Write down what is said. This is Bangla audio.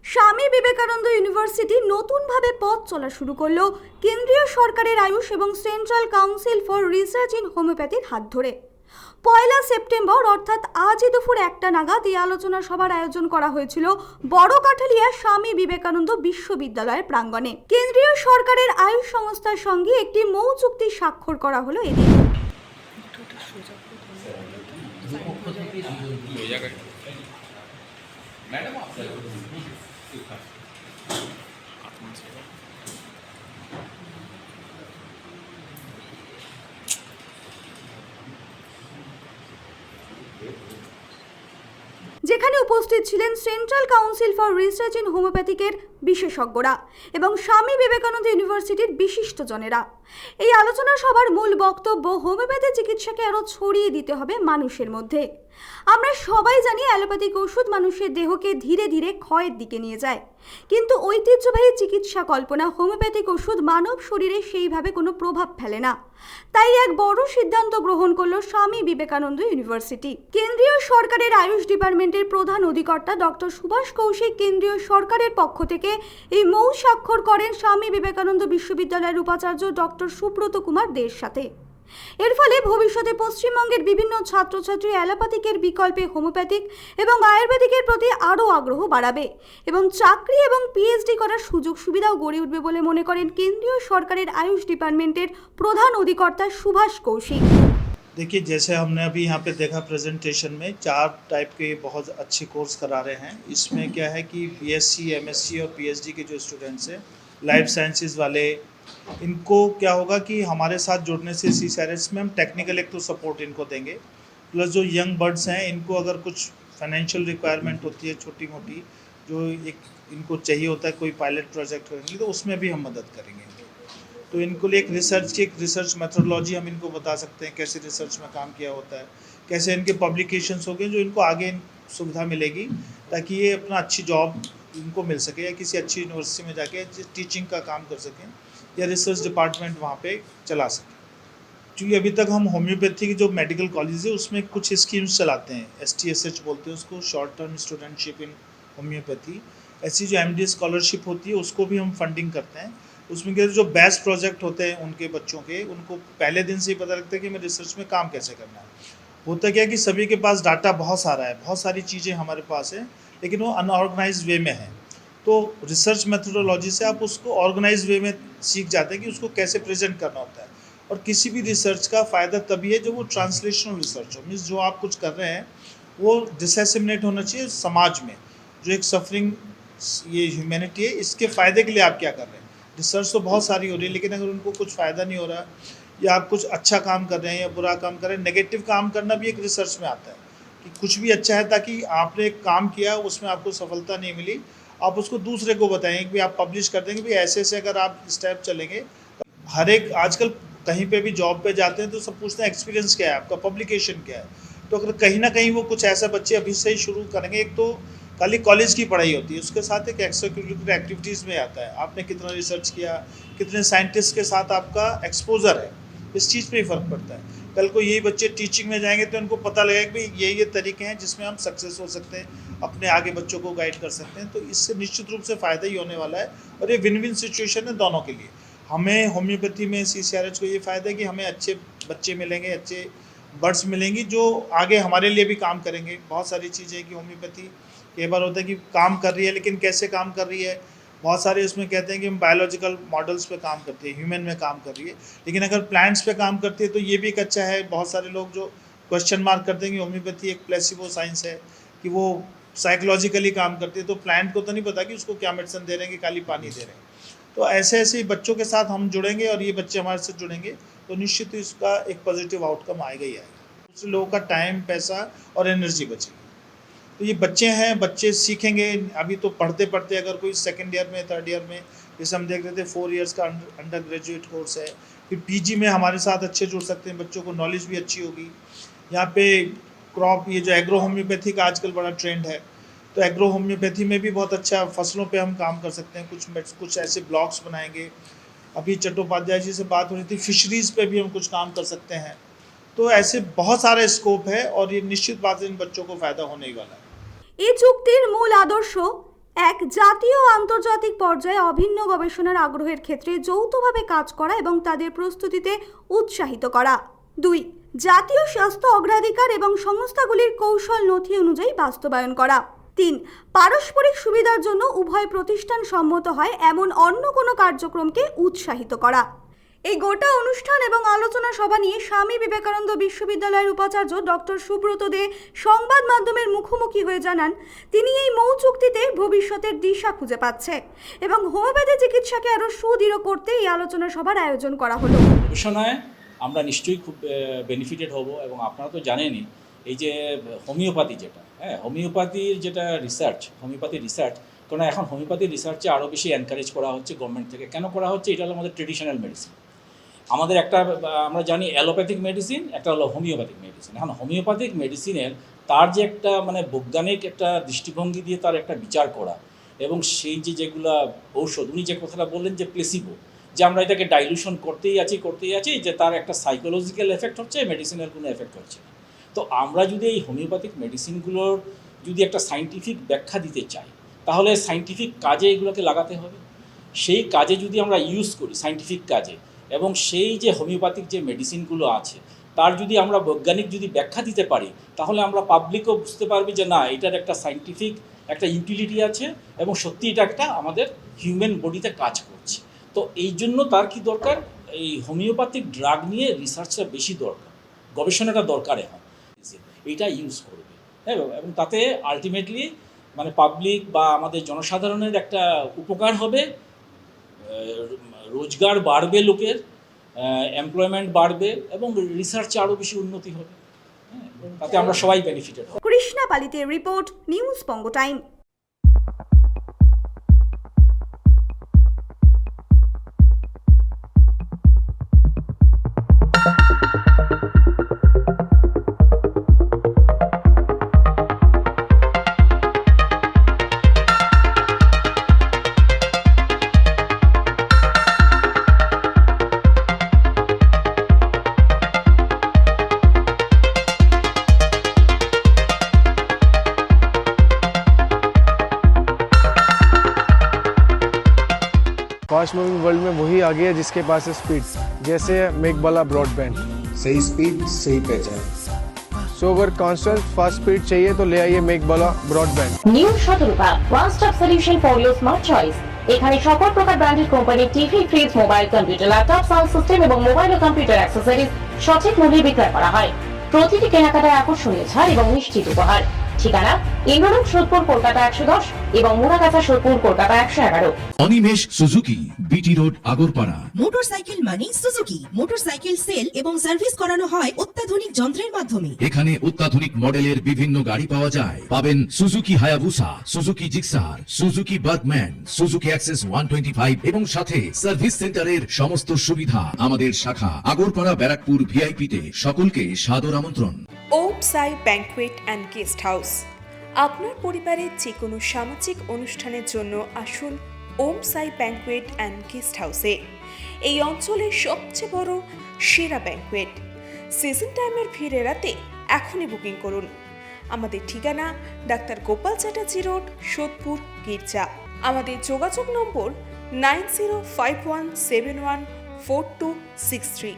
স্বামী বিবেকানন্দ ইউনিভার্সিটি নতুনভাবে পথ চলা শুরু করলো কেন্দ্রীয় সরকারের আয়ুষ এবং central council for research in হোমিওপ্যাথির হাত ধরে। 1 সেপ্টেম্বর অর্থাৎ আজই দুপুর 1টা নাগাদ এই আলোচনা সভার আয়োজন করা হয়েছিল বড় কাঠালিয়া স্বামী বিবেকানন্দ বিশ্ববিদ্যালয়ের প্রাঙ্গণে। কেন্দ্রীয় সরকারের আয়ুষ সংস্থার সঙ্গে একটি মৌ চুক্তি স্বাক্ষর করা হলো এদিন। मैडम आप যেখানে উপস্থিত ছিলেন central council for research in হোমিওপ্যাথিকের বিশেষজ্ঞরা এবং স্বামী বিবেকানন্দ ইউনিভার্সিটির বিশিষ্টজনেরা। এই আলোচনা সভার মূল বক্তব্য, হোমিওপ্যাথি চিকিৎসাকে আরও ছড়িয়ে দিতে হবে মানুষের মধ্যে। আমরা সবাই জানি অ্যালোপ্যাথিক ওষুধ মানুষের দেহকে ধীরে ধীরে ক্ষয়ের দিকে নিয়ে যায়, কিন্তু ঐতিহ্যবাহী চিকিৎসা কল্পনা হোমিওপ্যাথিক ওষুধ মানব শরীরে সেইভাবে কোনো প্রভাব ফেলে না। তাই এক বড় সিদ্ধান্ত গ্রহণ করলো স্বামী বিবেকানন্দ ইউনিভার্সিটি। কেন্দ্রীয় সরকারের আয়ুষ ডিপার্টমেন্টের প্রধান অধিকর্তা ডক্টর সুভাষ কৌশিক কেন্দ্রীয় সরকারের পক্ষ থেকে এই মৌ স্বাক্ষর করেন স্বামী বিবেকানন্দ বিশ্ববিদ্যালয়ের উপাচার্য ডক্টর সুব্রত কুমার দের সাথে। এর ফলে ভবিষ্যতে পশ্চিমবঙ্গের বিভিন্ন ছাত্রছাত্রী অ্যালোপ্যাথিকের বিকল্পে হোমিওপ্যাথিক এবং আয়ুর্বেদিকের প্রতি আরও আগ্রহ বাড়াবে এবং চাকরি এবং পিএইচডি করার সুযোগ সুবিধাও গড়ে উঠবে বলে মনে করেন কেন্দ্রীয় সরকারের আয়ুষ ডিপার্টমেন্টের প্রধান অধিকর্তা সুভাষ কৌশিক। देखिए, जैसे हमने अभी यहाँ पे देखा प्रेजेंटेशन में 4 टाइप के बहुत अच्छे कोर्स करा रहे हैं। इसमें क्या है कि बीएससी, एमएससी और पीएचडी के जो स्टूडेंट्स हैं, लाइफ साइंसेज वाले, इनको क्या होगा कि हमारे साथ जुड़ने से सीसीआरएस में हम टेक्निकल एक तो सपोर्ट इनको देंगे, प्लस जो यंग बर्ड्स हैं इनको अगर कुछ फाइनेंशियल रिक्वायरमेंट होती है छोटी मोटी, जो एक इनको चाहिए होता है कोई पायलट प्रोजेक्ट करेंगे तो उसमें भी हम मदद करेंगे। तो इनको लिए एक रिसर्च मेथोडोलॉजी हम इनको बता सकते हैं, कैसे रिसर्च में काम किया होता है, कैसे इनके पब्लिकेशंस हो गए जो इनको आगे सुविधा मिलेगी ताकि ये अपना अच्छी जॉब इनको मिल सके या किसी अच्छी यूनिवर्सिटी में जाके टीचिंग का काम कर सकें या रिसर्च डिपार्टमेंट वहाँ पे चला सकें। क्योंकि अभी तक हम होम्योपैथी की जो मेडिकल कॉलेज है उसमें कुछ स्कीम्स चलाते हैं, STSH बोलते हैं उसको, शॉर्ट टर्म स्टूडेंटशिप इन होम्योपैथी। ऐसी जो MD स्कॉलरशिप होती है उसको भी हम फंडिंग करते हैं। उसमें क्या जो बेस्ट प्रोजेक्ट होते हैं उनके बच्चों के, उनको पहले दिन से ही पता लगता है कि हमें रिसर्च में काम कैसे करना है। होता क्या है कि सभी के पास डाटा बहुत सारा है, बहुत सारी चीज़ें हमारे पास है, लेकिन वो अनऑर्गेनाइज्ड वे में है। तो रिसर्च मेथोडोलॉजी से आप उसको ऑर्गेनाइज वे में सीख जाते हैं कि उसको कैसे प्रेजेंट करना होता है। और किसी भी रिसर्च का फ़ायदा तभी है जब वो ट्रांसलेशनल रिसर्च हो, मीन्स जो आप कुछ कर रहे हैं वो डिसेसिमिनेट होना चाहिए समाज में। जो एक सफरिंग ये ह्यूमैनिटी है, इसके फ़ायदे के लिए आप क्या कर रहे हैं। रिसर्च तो बहुत सारी हो रही है, लेकिन अगर उनको कुछ फ़ायदा नहीं हो रहा या आप कुछ अच्छा काम कर रहे हैं या बुरा काम कर रहे हैं, नेगेटिव काम करना भी एक रिसर्च में आता है कि कुछ भी अच्छा है ताकि आपने एक काम किया उसमें आपको सफलता नहीं मिली, आप उसको दूसरे को बताएं कि आप पब्लिश कर देंगे भी ऐसे ऐसे अगर आप स्टेप चलेंगे। हर एक आजकल कहीं पे भी जॉब पे जाते हैं तो सब पूछते हैं एक्सपीरियंस क्या है आपका, पब्लिकेशन क्या है। तो अगर कहीं ना कहीं वो कुछ ऐसा बच्चे अभी से ही शुरू करेंगे, एक तो खाली कॉलेज की पढ़ाई होती है, उसके साथ एक एक्स्ट्रा करिकुलर एक्टिविटीज़ में आता है, आपने कितना रिसर्च किया, कितने साइंटिस्ट के साथ आपका एक्सपोजर है, इस चीज़ पे ही फ़र्क पड़ता है। कल को यही बच्चे टीचिंग में जाएंगे तो उनको पता लगेगा कि भाई ये तरीके हैं जिसमें हम सक्सेस हो सकते हैं, अपने आगे बच्चों को गाइड कर सकते हैं। तो इससे निश्चित रूप से फ़ायदा ही होने वाला है और ये विन विन सिचुएशन है दोनों के लिए। हमें होम्योपैथी में CCRH को ये फ़ायदा है कि हमें अच्छे बच्चे मिलेंगे, अच्छे बर्ड्स मिलेंगी जो आगे हमारे लिए भी काम करेंगे। बहुत सारी चीज़ें कि होम्योपैथी कई बार होता है कि काम कर रही है लेकिन कैसे काम कर रही है, बहुत सारे इसमें कहते हैं कि हम बायोलॉजिकल मॉडल्स पे काम करते हैं, ह्यूमन में काम कर रही है, लेकिन अगर प्लांट्स पे काम करती है तो ये भी एक अच्छा है। बहुत सारे लोग जो क्वेश्चन मार्क करते हैं कि होम्योपैथी एक प्लेसिबो साइंस है कि वो साइकोलॉजिकली काम करती है, तो प्लांट को तो नहीं पता कि उसको क्या मेडिसिन दे रहे हैं कि खाली पानी दे रहे हैं। तो ऐसे ऐसे बच्चों के साथ हम जुड़ेंगे और ये बच्चे हमारे साथ जुड़ेंगे तो निश्चित इसका एक पॉजिटिव आउटकम आएगा ही आएगा। दूसरे लोगों का टाइम, पैसा और एनर्जी बचेगी। तो ये बच्चे हैं, बच्चे सीखेंगे। अभी तो पढ़ते पढ़ते अगर कोई सेकेंड ईयर में, थर्ड ईयर में, जैसे हम देख रहे थे 4 इयर्स का अंडर ग्रेजुएट कोर्स है, फिर PG में हमारे साथ अच्छे जुड़ सकते हैं, बच्चों को नॉलेज भी अच्छी होगी। यहाँ पे क्रॉप, ये जो एग्रो होम्योपैथी का आजकल बड़ा ट्रेंड है, तो एग्रो होम्योपैथी में भी बहुत अच्छा फसलों पे हम काम कर सकते हैं। कुछ ऐसे ब्लॉक्स बनाएंगे। अभी चट्टोपाध्याय जी से बात हो रही थी, फिशरीज़ पे भी हम कुछ काम कर सकते हैं। तो ऐसे बहुत सारे स्कोप है और ये निश्चित बात है इन बच्चों को फ़ायदा होने ही वाला है। এই চুক্তির মূল আদর্শ এক, জাতীয় ও আন্তর্জাতিক পর্যায়ে অভিন্ন গবেষণার আগ্রহের ক্ষেত্রে যৌথভাবে কাজ করা এবং তাদের প্রস্তুতিতে উৎসাহিত করা। 2, জাতীয় স্বাস্থ্য অগ্রাধিকার এবং সংস্থাগুলির কৌশল নথি অনুযায়ী বাস্তবায়ন করা। 3, পারস্পরিক সুবিধার জন্য উভয় প্রতিষ্ঠান সম্মত হয় এমন অন্য কোনো কার্যক্রমকে উৎসাহিত করা। এই গোটা অনুষ্ঠান এবং আলোচনা সভা নিয়ে স্বামী বিবেকানন্দ বিশ্ববিদ্যালয়ের উপাচার্য ডক্টর সুব্রত দে সংবাদ মাধ্যমের মুখোমুখি হয়ে জানান, তিনি এই মৌ চুক্তিতে ভবিষ্যতের দিশা খুঁজে পাচ্ছে এবং হোমিওপ্যাথি চিকিৎসাকে আরও সুদৃঢ় করতে এই আলোচনা সভার আয়োজন করা হলো। গবেষণায় আমরা নিশ্চয়ই খুব বেনিফিটেড হব এবং আপনারা তো জানেনই এই যে হোমিওপ্যাথি যেটা হোমিওপ্যাথির যেটা হোমিওপ্যাথির রিসার্চ কারণ এখন হোমিওপ্যাথির রিসার্চে আরও বেশি এনকারেজ করা হচ্ছে গভর্নমেন্ট থেকে। কেন করা হচ্ছে? এটা হলো আমাদের ট্রেডিশনাল মেডিসিন। আমাদের একটা আমরা জানি অ্যালোপ্যাথিক মেডিসিন, একটা হলো হোমিওপ্যাথিক মেডিসিন। এখন হোমিওপ্যাথিক মেডিসিনের তার যে একটা বৈজ্ঞানিক একটা দৃষ্টিভঙ্গি দিয়ে তার একটা বিচার করা এবং সেই যেগুলা ঔষধ, উনি যে কথাটা বললেন যে প্লেসিবো, যে আমরা এটাকে ডাইলুশন করতেই আছি যে তার একটা সাইকোলজিক্যাল এফেক্ট হচ্ছে, মেডিসিনের কোনো এফেক্ট হচ্ছে না। তো আমরা যদি এই হোমিওপ্যাথিক মেডিসিনগুলোর যদি একটা সায়েন্টিফিক ব্যাখ্যা দিতে চাই তাহলে সায়েন্টিফিক কাজে এগুলোকে লাগাতে হবে। সেই কাজে যদি আমরা ইউজ করি সায়েন্টিফিক কাজে এবং সেই যে হোমিওপ্যাথিক যে মেডিসিনগুলো আছে তার যদি আমরা বৈজ্ঞানিক যদি ব্যাখ্যা দিতে পারি তাহলে আমরা পাবলিকও বুঝতে পারবি যে না, এটার একটা সায়েন্টিফিক একটা ইউটিলিটি আছে এবং সত্যি এটা একটা আমাদের হিউম্যান বডিতে কাজ করছে। তো এই জন্য তার কি দরকার, এই হোমিওপ্যাথিক ড্রাগ নিয়ে রিসার্চটা বেশি দরকার, গবেষণাটা দরকার এখন এইটা ইউজ করবে এবং তাতে আলটিমেটলি পাবলিক বা আমাদের জনসাধারণের একটা উপকার হবে, রোজগার বাড়বে, লোকের এমপ্লয়মেন্ট বাড়বে এবং রিসার্চে আরও বেশি উন্নতি হবে। তাতে আমরা সবাই বেনিফিটেড হব। কৃষ্ণা পালিতের রিপোর্ট, নিউজ বঙ্গ টাইম। फास्ट मूविंग वर्ल्ड में वही आगे है जिसके पास है स्पीड, जैसे मेघबाला ब्रॉडबैंड। सही स्पीड सही पहचान। सो अगर कांस्टेंट फास्ट स्पीड चाहिए तो ले आइए Meghbala broadband. New Shatarupa one stop solution for your smart choice. এখানে সকল প্রকার ব্র্যান্ডেড কোম্পানির TV, fridge, mobile, computer, laptop, sound system এবং মোবাইল ও কম্পিউটার অ্যাক্সেসরিজ সঠিক মূল্যে বিক্রয় করা হয়। প্রতিটি কেনাকাটায় আকর্ষণীয় ছাড় এবং নিশ্চিত উপহার। ঠিকানা ইন্দ্রনগর, সোদপুর, কলকাতা 110 এবং Muragachha, Sodepur, Kolkata 111। Animesh Suzuki, BT road, Agarpara. Motorcycle মানে সুজুকি। মোটরসাইকেল সেল এবং সার্ভিস করানো হয় অত্যাধুনিক যন্ত্রের মাধ্যমে। এখানে অত্যাধুনিক মডেলের বিভিন্ন গাড়ি পাওয়া যায়। পাবেন Suzuki Hayabusa, Suzuki Gixxer, Suzuki Bergman, Suzuki access 125 এবং সাথে সার্ভিস সেন্টারের সমস্ত সুবিধা। আমাদের শাখা আগরপাড়া, ব্যারাকপুর ভিআইপিতে। সকলকে সাদর আমন্ত্রণ। ওম সাই ব্যাংকুয়েট অ্যান্ড গেস্ট হাউস। আপনার পরিবারের যে কোনো সামাজিক অনুষ্ঠানের জন্য আসুন ওম সাই ব্যাংকুয়েট অ্যান্ড গেস্ট হাউসে। এই অঞ্চলের সবচেয়ে বড় সেরা ব্যাংকুয়েট। সিজন টাইমের ভিড় এড়াতে এখনই বুকিং করুন। আমাদের ঠিকানা ডাক্তার গোপাল চ্যাটার্জি রোড, সোদপুর, গির্জা। আমাদের যোগাযোগ নম্বর 9051714263।